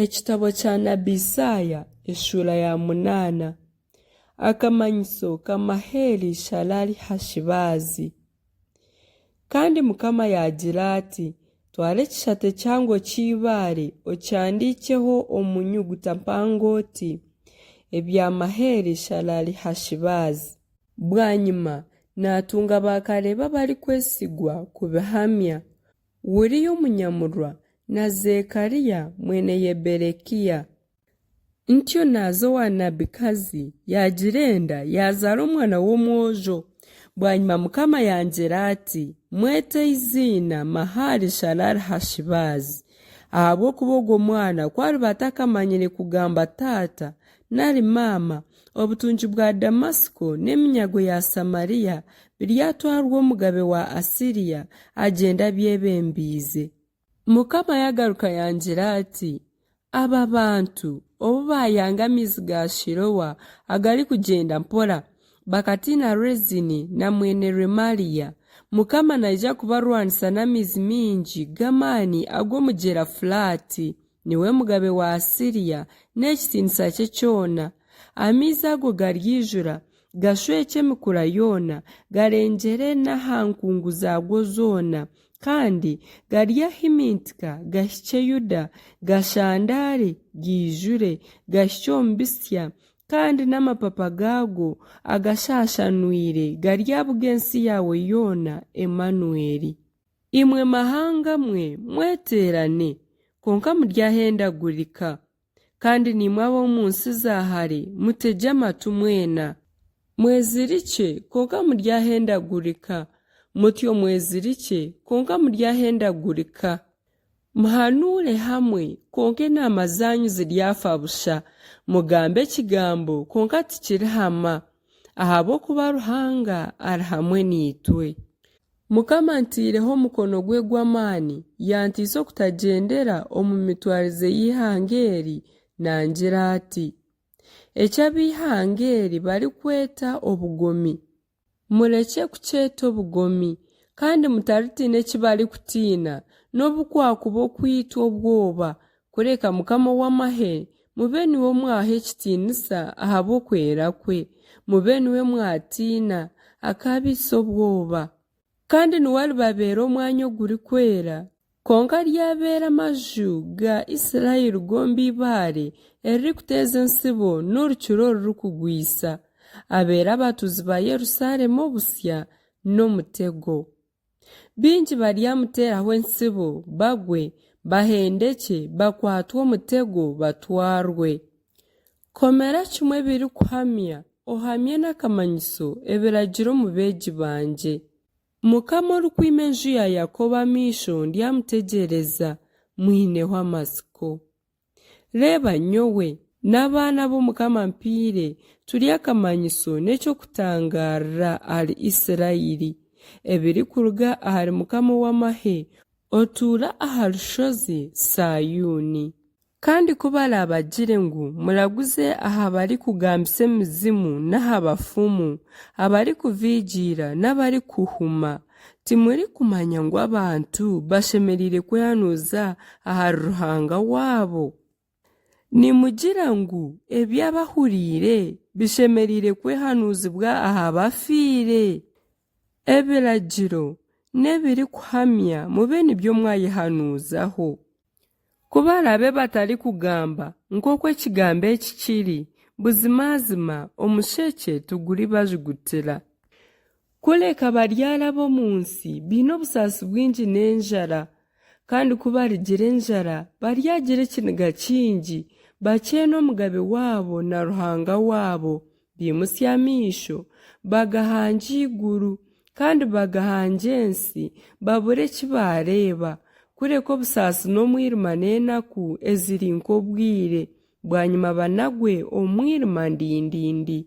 Ekitabo kya Nabbi Isaaya eshura ya 8. Akamanyiso ka Maheri Shalali Hashibaazi. Kandi Mukama yagira ati, twara ekishate kyango cy'ibare okyandikeho omu nyuguta mpango oti ebya Maheri Shalali Hashibaazi. Bwanyuma natunga bakareba bari kwesigwa kubihamya, Uriya Omunyamurwa na Zekariya mwene Yeberekiya. Ntyo nazo wa nabikazi yagirenda yazara omwana w'omwojo. Bwanyuma Mukama yangira ati, mwete izina Maheri Shalali Hashibaazi, ahabw'okuba ogwo mwana kwari batakamanyire kugamba taata nari maama, obutungi bwa Damasiko n'eminyago ya Samariya biryatwarwa omugabe wa Asiriya agenda byebembiize. Mukama yagaruka yangira ati, aba bantu obu bayanga amaizi ga Shilowa agari kugenda mpora bakatina Rezini na mwene Remaliya, Mukama naija kubarwanisa n'amaizi mingi g'amaani ag'omugyera Fulaati, niwe mugabe wa Asiriya n'ekitiinisa kye kyona. Amaizi ago garyijura gashweke emikura yoona, garengyere n'aha nkungu zago zoona, kandi garyahimintika gahikye Yuda, gashandare gijure gahikye omu bisya, kandi n'amapapa gago agashashanwire garyabuga ensi yawe yoona Emanueli. Imwe mahanga mwe mweterane konka muryahendagurika, kandi nimwe ab'omu nsi zahare mutege amatu mwena. Mwezirike konka muryahendagurika, mutyo mwezirike konka muryahendagurika. Muhanure hamwe konka enama zanyu ziryafa busha, mugambe ekigambo konka tikiri hama, ahabw'okuba Ruhanga ari hamwe niitwe. Mukama ntiireho omukono gwe gw'amaani yantiisa okutagendera omu mitwarize y'ihanga eri, nangira ati, eky'ab'ihanga eri barikweta obugomi, mureke kukyeta obugomi, kandi mutaritiina eki barikutiina n'obukwakuba okwita obwoba, kureka Mukama w'amaheri mube niwe mwaha ekitiinisa ahabw'okwera kwe, mube niwe mwatiina akabiisa obwoba. Kandi niwe aribabeera omwanya ogurikwera, konka ryabeera amaju ga Isirayiri gombi ibare eririkuteeza ensibo n'orukiro orurikugwisa, abeera abatuuzi ba Yerusaalemu obusya n'omutego. Bingi baryamuteeraho ensibo bagwe, bahendeke, bakwatwe omutego batwarwe. Komera kimwe ebirikuhamya, ohamye n'akamanyiso ebiragiro omu beegi banje. Mukama orikwima enju ya Yakobo amaisho ndyamutegereza, mwineho amasiko. Reba nyowe n'abaana b'Omukama mpiire turi akamanyiso n'ekyokutangarira ahari Isirayiri, ebirikuruga ahari Mukama w'amaheri otuura aha rushozi Sayuuni. Kandi kuba arabagire ngu muraguze aha bari kugambisa emizimu n'aha bafumu, abari kuviigiira n'abari kuhuma, timuri kumanya ngu abantu bashemereire kwehanuuza aha Ruhanga waabo? Nimugira ngu ebyabahuriire bishemereire kwehanuuzibwa aha bafiire? Ebiragiro n'ebiri kuhamya mube nibyo mwayihanuuzaho. Kuba arabe batari kugamba nk'okwo ekigambo eki kiri, buzimazima omusheke tuguri bajugutira. Kureka baryara b'omu nsi biine obusaasi bwingi n'enjara, kandi kuba rigira enjara baryagira ekiniga kingi, bakyena omugabe waabo na Ruhanga waabo, bimusya amaisho, bagahanga iguru, kandi bagahanga ensi, babure eki bareeba, kureka obusaasi n'omwirima n'enaku eziri nk'obwire, bwanyuma banagwe omwirima ndindindi.